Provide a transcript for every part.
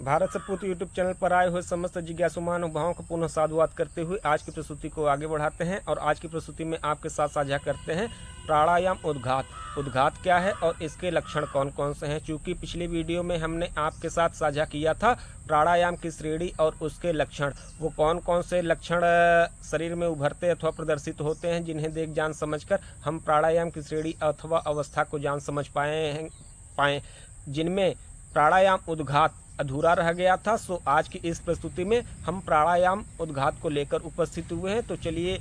भारत सपूत YouTube channel पर आए हुए समस्त जिज्ञासु महानुभावों को पुनः साधुवाद करते हुए आज की प्रस्तुति को आगे बढ़ाते हैं और आज की प्रस्तुति में आपके साथ साझा करते हैं प्राणायाम उद्घात। उद्घात क्या है और इसके लक्षण कौन कौन से हैं। चूँकि पिछली वीडियो में हमने आपके साथ साझा किया था प्राणायाम की श्रेणी और उसके लक्षण, वो कौन कौन से लक्षण शरीर में उभरते अथवा प्रदर्शित होते हैं जिन्हें देख जान समझकर हम प्राणायाम की श्रेणी अथवा अवस्था को जान समझ पाएँ जिनमें प्राणायाम उद्घात अधूरा रह गया था। सो आज की इस प्रस्तुति में हम प्राणायाम उद्घात को लेकर उपस्थित हुए हैं। तो चलिए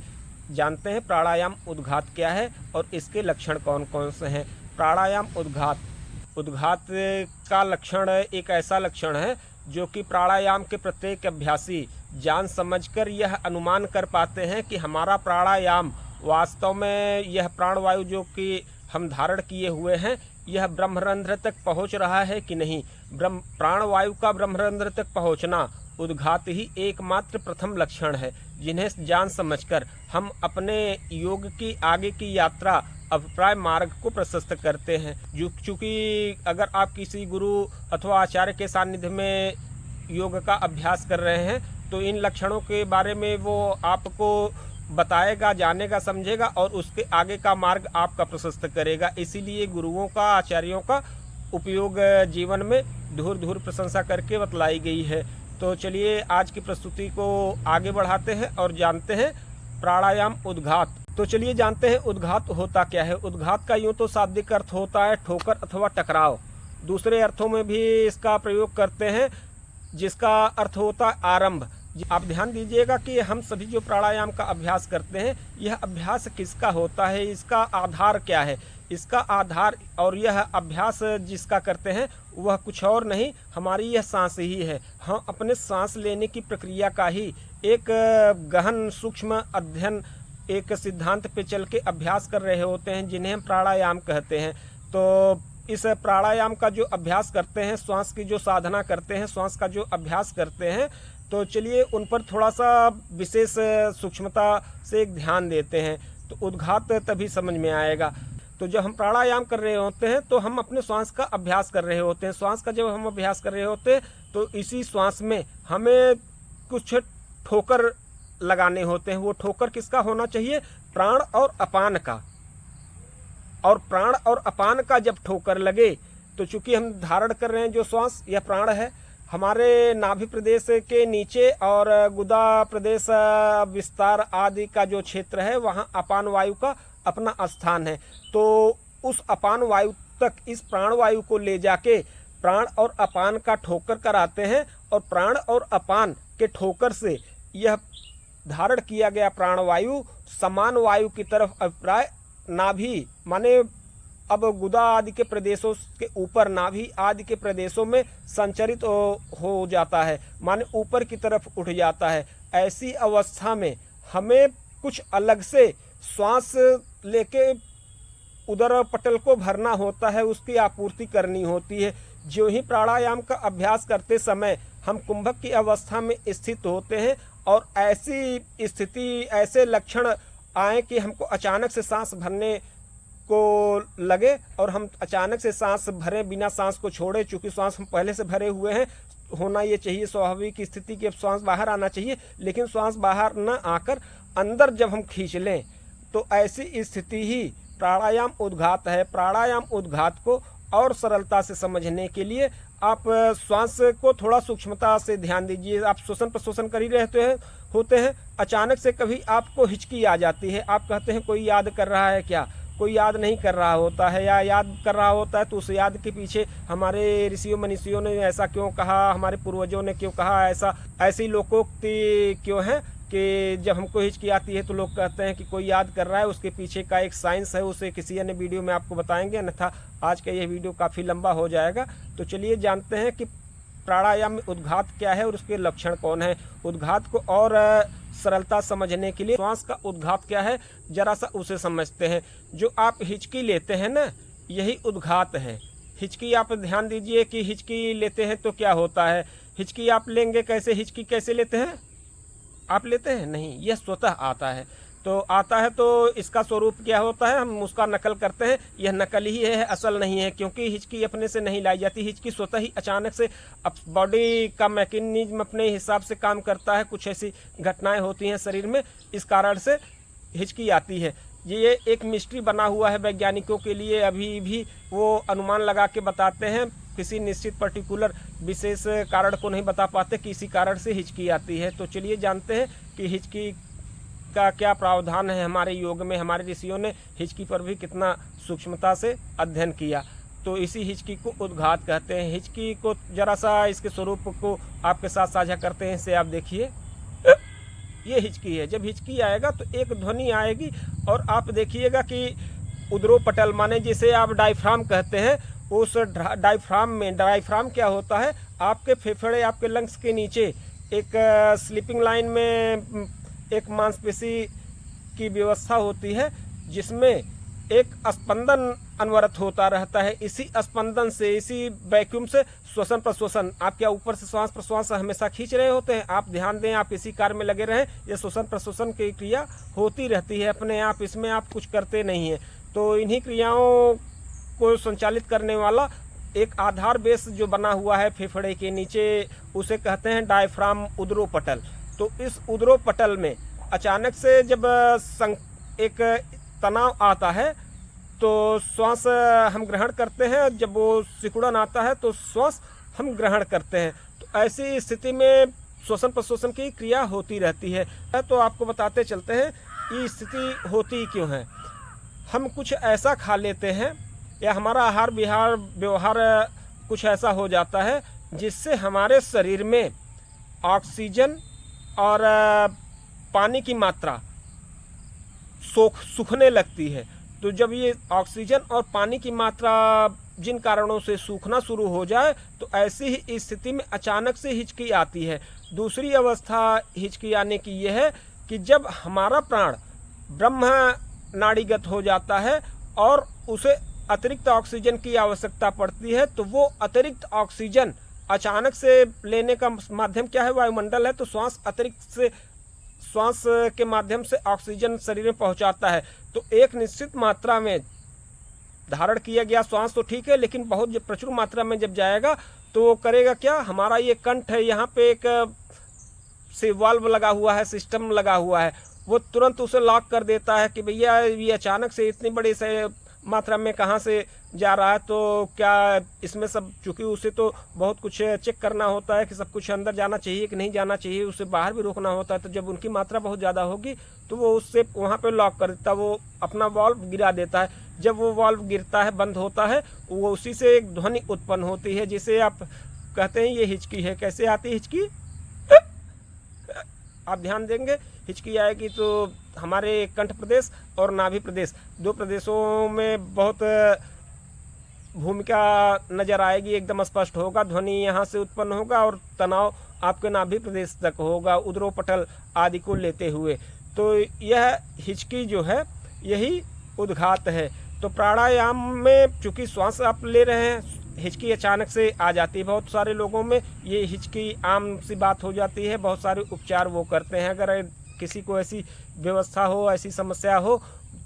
जानते हैं प्राणायाम उद्घात क्या है और इसके लक्षण कौन कौन से हैं। प्राणायाम उद्घात, उद्घात का लक्षण एक ऐसा लक्षण है जो कि प्राणायाम के प्रत्येक अभ्यासी जान समझकर यह अनुमान कर पाते हैं कि हमारा प्राणायाम वास्तव में यह प्राणवायु जो कि हम धारण किए हुए हैं यह ब्रह्मरंध्र तक पहुंच रहा है कि नहीं। प्राणवायु का ब्रह्मरंध्र तक पहुंचना उद्घात ही एकमात्र प्रथम लक्षण है जिन्हें जान समझकर हम अपने योग की आगे की यात्रा अभिप्राय मार्ग को प्रशस्त करते हैं। चूँकि अगर आप किसी गुरु अथवा आचार्य के सानिध्य में योग का अभ्यास कर रहे हैं तो इन लक्षणों के बारे में वो आपको बताएगा, जानेगा, समझेगा और उसके आगे का मार्ग आपका प्रशस्त करेगा। इसीलिए गुरुओं का, आचार्यों का उपयोग जीवन में धूर धूर प्रशंसा करके बतलाई गई है। तो चलिए आज की प्रस्तुति को आगे बढ़ाते हैं और जानते हैं प्राणायाम उद्घात। तो चलिए जानते हैं उद्घात होता क्या है। उद्घात का यूँ तो शाब्दिक अर्थ होता है ठोकर अथवा टकराव। दूसरे अर्थों में भी इसका प्रयोग करते हैं जिसका अर्थ होता है आरंभ। आप ध्यान दीजिएगा कि हम सभी जो प्राणायाम का अभ्यास करते हैं यह अभ्यास किसका होता है, इसका आधार क्या है। इसका आधार और यह अभ्यास जिसका करते हैं वह कुछ और नहीं, हमारी यह सांस ही है। हम अपने सांस लेने की प्रक्रिया का ही एक गहन सूक्ष्म अध्ययन, एक सिद्धांत पे चल के अभ्यास कर रहे होते हैं जिन्हें हम प्राणायाम कहते हैं। तो इस प्राणायाम का जो अभ्यास करते हैं, श्वास की जो साधना करते हैं, श्वास का जो अभ्यास करते हैं, तो चलिए उन पर थोड़ा सा विशेष सूक्ष्मता से एक ध्यान देते हैं तो उद्घात तभी समझ में आएगा। तो जब हम प्राणायाम कर रहे होते हैं तो हम अपने श्वास का अभ्यास कर रहे होते हैं। श्वास का जब हम अभ्यास कर रहे होते हैं तो इसी श्वास में हमें कुछ ठोकर लगाने होते हैं। वो ठोकर किसका होना चाहिए? प्राण और अपान का। और प्राण और अपान का जब ठोकर लगे तो चूंकि हम धारण कर रहे हैं जो श्वास, यह प्राण है। हमारे नाभि प्रदेश के नीचे और गुदा प्रदेश विस्तार आदि का जो क्षेत्र है वहाँ अपान वायु का अपना स्थान है। तो उस अपान वायु तक इस प्राण वायु को ले जाके प्राण और अपान का ठोकर कराते हैं और प्राण और अपान के ठोकर से यह धारण किया गया प्राणवायु समान वायु की तरफ अभिप्राय नाभि माने अब गुदा आदि के प्रदेशों के ऊपर नाभि आदि के प्रदेशों में संचरित हो जाता है, माने ऊपर की तरफ उठ जाता है। ऐसी अवस्था में हमें कुछ अलग से श्वास लेके उदर पटल को भरना होता है, उसकी आपूर्ति करनी होती है। जो ही प्राणायाम का अभ्यास करते समय हम कुंभक की अवस्था में स्थित होते हैं और ऐसी स्थिति, ऐसे लक्षण आए कि हमको अचानक से सांस भरने को लगे और हम अचानक से सांस भरे बिना सांस को छोड़े। चूँकि सांस हम पहले से भरे हुए हैं, होना ये चाहिए स्वाभाविक स्थिति कि अब सांस बाहर आना चाहिए, लेकिन सांस बाहर न आकर अंदर जब हम खींच लें तो ऐसी स्थिति ही प्राणायाम उद्घात है। प्राणायाम उद्घात को और सरलता से समझने के लिए आप श्वास को थोड़ा सूक्ष्मता से ध्यान दीजिए। आप श्वसन प्रश्वसन कर ही रहते होते हैं, अचानक से कभी आपको हिचकी आ जाती है। आप कहते हैं कोई याद कर रहा है क्या? कोई याद नहीं कर रहा होता है, या याद कर रहा होता है तो उस याद के पीछे हमारे ऋषियों मनीषियों ने ऐसा क्यों कहा, हमारे पूर्वजों ने क्यों कहा, ऐसी लोकोक्ति क्यों है कि जब हमको हिचकी आती है तो लोग कहते हैं कि कोई याद कर रहा है। उसके पीछे का एक साइंस है, उसे किसी अन्य वीडियो में आपको बताएंगे, अन्यथा आज का यह वीडियो काफ़ी लंबा हो जाएगा। तो चलिए जानते हैं कि प्राणायाम में उद्घात क्या है और उसके लक्षण कौन है। उद्घात को और सरलता समझने के लिए श्वास का उद्घात क्या है जरा सा उसे समझते हैं। जो आप हिचकी लेते हैं ना, यही उद्घात है। हिचकी आप ध्यान दीजिए कि हिचकी लेते हैं तो क्या होता है। हिचकी आप लेंगे कैसे? हिचकी कैसे लेते हैं? आप लेते हैं? नहीं, यह स्वतः आता है। तो आता है तो इसका स्वरूप क्या होता है, हम उसका नकल करते हैं। यह नकल ही है, असल नहीं है, क्योंकि हिचकी अपने से नहीं लाई जाती। हिचकी स्वतः ही अचानक से बॉडी का मैकेनिज्म अपने हिसाब से काम करता है, कुछ ऐसी घटनाएं होती हैं शरीर में, इस कारण से हिचकी आती है। ये एक मिस्ट्री बना हुआ है वैज्ञानिकों के लिए, अभी भी वो अनुमान लगा के बताते हैं, किसी निश्चित पर्टिकुलर विशेष कारण को नहीं बता पाते कि इसी कारण से हिचकी आती है। तो चलिए जानते हैं कि हिचकी का क्या प्रावधान है हमारे योग में। हमारे ऋषियों ने हिचकी पर भी कितना सूक्ष्मता से अध्ययन किया। तो इसी हिचकी को उद्घात कहते हैं। हिचकी को जरा सा इसके स्वरूप को आपके साथ साझा करते हैं। इसे आप देखिए, ये हिचकी है। जब हिचकी आएगा तो एक ध्वनि आएगी और आप देखिएगा कि उदरोपटल माने जिसे आप डायफ्राम कहते हैं, उस डायफ्राम में, डायफ्राम क्या होता है, आपके फेफड़े, आपके लंग्स के नीचे एक स्लीपिंग लाइन में एक मांसपेशी की व्यवस्था होती है, जिसमें एक स्पंदन अनवरत होता रहता है। इसी स्पंदन से, इसी वैक्यूम से श्वसन प्रश्वसन, आप क्या ऊपर से श्वास प्रश्वास हमेशा खींच रहे होते हैं? आप ध्यान दें, आप इसी कार्य में लगे रहें, ये श्वसन प्रश्वसन की क्रिया होती रहती है अपने आप, इसमें आप कुछ करते नहीं हैं। तो इन्हीं क्रियाओं को संचालित करने वाला एक आधार बेस जो बना हुआ है फेफड़े के नीचे, उसे कहते हैं डायफ्राम, उदरोपटल। तो इस उदरोपटल में अचानक से जब एक तनाव आता है तो श्वास हम ग्रहण करते हैं, जब वो सिकुड़न आता है तो श्वास हम ग्रहण करते हैं। तो ऐसी स्थिति में श्वसन प्रश्वसन की क्रिया होती रहती है। तो आपको बताते चलते हैं ये स्थिति होती क्यों है। हम कुछ ऐसा खा लेते हैं या हमारा आहार विहार व्यवहार कुछ ऐसा हो जाता है जिससे हमारे शरीर में ऑक्सीजन और पानी की मात्रा सूखने लगती है। तो जब ये ऑक्सीजन और पानी की मात्रा जिन कारणों से सूखना शुरू हो जाए तो ऐसी ही स्थिति में अचानक से हिचकी आती है। दूसरी अवस्था हिचकी आने की यह है कि जब हमारा प्राण ब्रह्म नाड़ीगत हो जाता है और उसे अतिरिक्त ऑक्सीजन की आवश्यकता पड़ती है, तो वो अतिरिक्त ऑक्सीजन अचानक से लेने का माध्यम क्या है, वायुमंडल है। तो श्वास अतिरिक्त से, श्वास के माध्यम से ऑक्सीजन शरीर में पहुंचाता है। तो एक निश्चित मात्रा में धारण किया गया श्वास तो ठीक है, लेकिन बहुत प्रचुर मात्रा में जब जाएगा तो वो करेगा क्या, हमारा ये कंठ है, यहाँ पे एक से वाल्व लगा हुआ है, सिस्टम लगा हुआ है, वो तुरंत उसे लॉक कर देता है कि भैया ये अचानक से इतनी बड़ी से मात्रा में कहाँ से जा रहा है। तो क्या इसमें सब, चूँकि उसे तो बहुत कुछ चेक करना होता है कि सब कुछ अंदर जाना चाहिए कि नहीं जाना चाहिए, उसे बाहर भी रोकना होता है। तो जब उनकी मात्रा बहुत ज़्यादा होगी तो वो उससे वहाँ पे लॉक कर देता है, वो अपना वाल्व गिरा देता है। जब वो वाल्व गिरता है, बंद होता है, वो उसी से एक ध्वनि उत्पन्न होती है जिसे आप कहते हैं ये हिचकी है। कैसे आती है हिचकी, आप ध्यान देंगे, हिचकी आएगी तो हमारे कंठ प्रदेश और नाभि प्रदेश, दो प्रदेशों में बहुत भूमिका नजर आएगी, एकदम स्पष्ट होगा। ध्वनि यहाँ से उत्पन्न होगा और तनाव आपके नाभि प्रदेश तक होगा, उदरोपटल आदि को लेते हुए। तो यह हिचकी जो है यही उद्घात है। तो प्राणायाम में चूँकि श्वास आप ले रहे हैं, हिचकी अचानक से आ जाती है। बहुत सारे लोगों में ये हिचकी आम सी बात हो जाती है, बहुत सारे उपचार वो करते हैं। अगर किसी को ऐसी व्यवस्था हो, ऐसी समस्या हो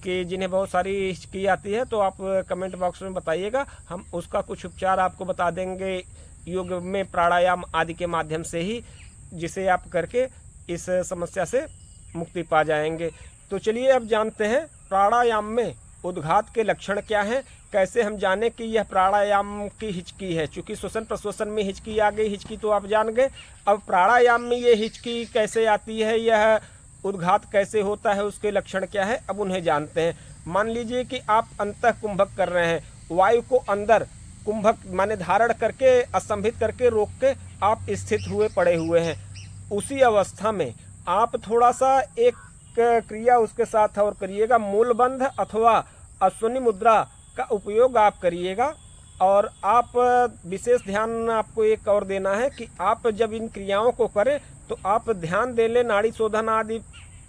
कि जिन्हें बहुत सारी हिचकी आती है, तो आप कमेंट बॉक्स में बताइएगा, हम उसका कुछ उपचार आपको बता देंगे योग में प्राणायाम आदि के माध्यम से ही, जिसे आप करके इस समस्या से मुक्ति पा जाएंगे। तो चलिए अब जानते हैं प्राणायाम में उद्घात के लक्षण क्या हैं, कैसे हम जाने कि यह प्राणायाम की हिचकी है। चूँकि श्वसन प्रश्वसन में हिचकी आ गई, हिचकी तो आप जान गए। अब प्राणायाम में ये हिचकी कैसे आती है, यह उद्घात कैसे होता है, उसके लक्षण क्या है, अब उन्हें जानते हैं। मान लीजिए कि आप अंतः कुंभक कर रहे हैं, वायु को अंदर कुंभक माने धारण करके, स्तंभित करके, रोक के आप स्थित हुए पड़े हुए हैं। उसी अवस्था में आप थोड़ा सा एक क्रिया उसके साथ और करिएगा, मूलबंध अथवा अश्विनी मुद्रा का उपयोग आप करिएगा। और आप विशेष ध्यान आपको एक और देना है कि आप जब इन क्रियाओं को करें तो आप ध्यान दे लें, नाड़ी शोधन आदि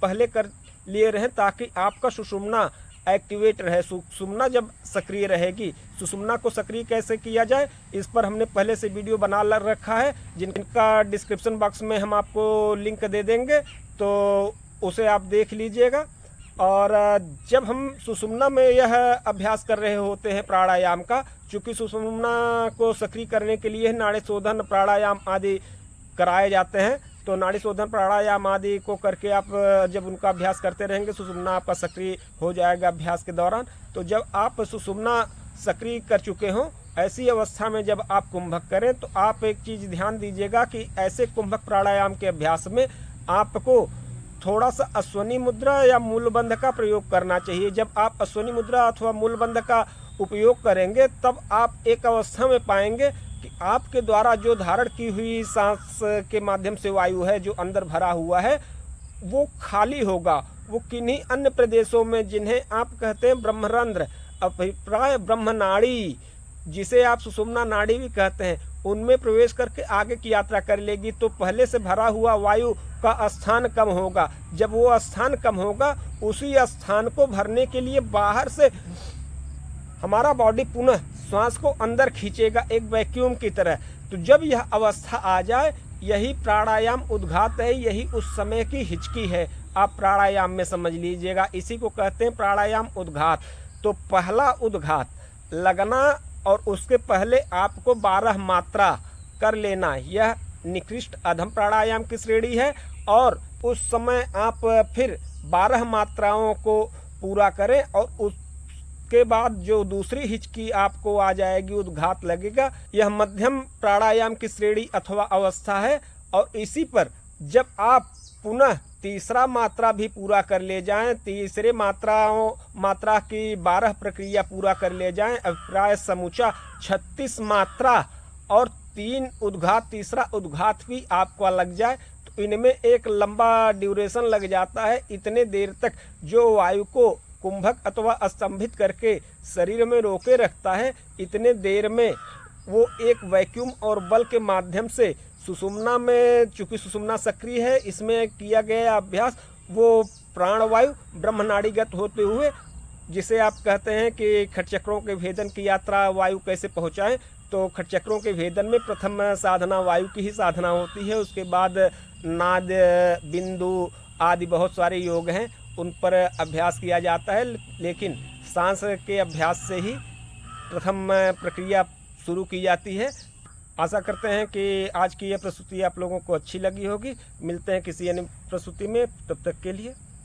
पहले कर लिए रहें, ताकि आपका सुषुम्ना एक्टिवेट रहे। सुषुम्ना जब सक्रिय रहेगी, सुषुम्ना को सक्रिय कैसे किया जाए, इस पर हमने पहले से वीडियो बना रखा है, जिनका डिस्क्रिप्शन बॉक्स में हम आपको लिंक दे देंगे, तो उसे आप देख लीजिएगा। और जब हम सुषुम्ना में यह अभ्यास कर रहे होते हैं प्राणायाम का, चूँकि सुषुम्ना को सक्रिय करने के लिए नाड़ी शोधन प्राणायाम आदि कराए जाते हैं, तो नाड़ी शोधन प्राणायाम आदि को करके आप जब उनका अभ्यास करते रहेंगे, सुषुम्ना आपका सक्रिय हो जाएगा अभ्यास के दौरान। तो जब आप सुषुम्ना सक्रिय कर चुके हों, ऐसी अवस्था में जब आप कुंभक करें, तो आप एक चीज़ ध्यान दीजिएगा कि ऐसे कुंभक प्राणायाम के अभ्यास में आपको थोड़ा सा अश्वनी मुद्रा या मूलबंध का प्रयोग करना चाहिए। जब आप अश्वनी मुद्रा अथवा मूलबंध का उपयोग करेंगे, तब आप एक अवस्था में पाएंगे कि आपके द्वारा जो धारण की हुई सांस के माध्यम से वायु है, जो अंदर भरा हुआ है, वो खाली होगा। वो किन्हीं अन्य प्रदेशों में, जिन्हें आप कहते हैं ब्रह्मरंध्र, अभिप्राय ब्रह्मनाड़ी, जिसे आप सुषुम्ना नाड़ी भी कहते हैं, उनमें प्रवेश करके आगे की यात्रा कर लेगी। तो पहले से भरा हुआ वायु का स्थान कम होगा। जब वो स्थान कम होगा, उसी स्थान को भरने के लिए बाहर से हमारा बॉडी पुनः श्वास को अंदर खींचेगा, एक वैक्यूम की तरह। तो जब यह अवस्था आ जाए, यही प्राणायाम उद्घात है, यही उस समय की हिचकी है। आप प्राणायाम में समझ लीजिएगा, इसी को कहते हैं प्राणायाम उद्घात। तो पहला उद्घात लगना और उसके पहले आपको 12 मात्रा कर लेना, यह निकृष्ट अधम प्राणायाम की श्रेणी है। और उस समय आप फिर 12 मात्राओं को पूरा करें, और उसके बाद जो दूसरी हिचकी आपको आ जाएगी, उद्घात लगेगा, यह मध्यम प्राणायाम की श्रेणी अथवा अवस्था है। और इसी पर जब आप पुनः तीसरा मात्रा भी पूरा कर ले जाएं, तीसरे मात्रा की 12 प्रक्रिया पूरा कर ले जाएं, अभिप्राय समूचा 36 मात्रा और 3 उद्घात, तीसरा उद्घात भी आपका लग जाए, तो इनमें एक लंबा ड्यूरेशन लग जाता है। इतने देर तक जो वायु को कुंभक अथवा स्तंभित करके शरीर में रोके रखता है, इतने देर में वो एक वैक्यूम और बल के माध्यम से सुषुम्ना में, चूँकि सुषुम्ना सक्रिय है, इसमें किया गया अभ्यास वो प्राणवायु ब्रह्मनाड़ीगत होते हुए, जिसे आप कहते हैं कि खटचक्रों के भेदन की यात्रा वायु कैसे पहुँचाएं। तो खटचक्रों के भेदन में प्रथम साधना वायु की ही साधना होती है। उसके बाद नाद, बिंदु आदि बहुत सारे योग हैं, उन पर अभ्यास किया जाता है। लेकिन सांस के अभ्यास से ही प्रथम प्रक्रिया शुरू की जाती है। आशा करते हैं कि आज की यह प्रस्तुति आप लोगों को अच्छी लगी होगी। मिलते हैं किसी अन्य प्रस्तुति में, तब तक के लिए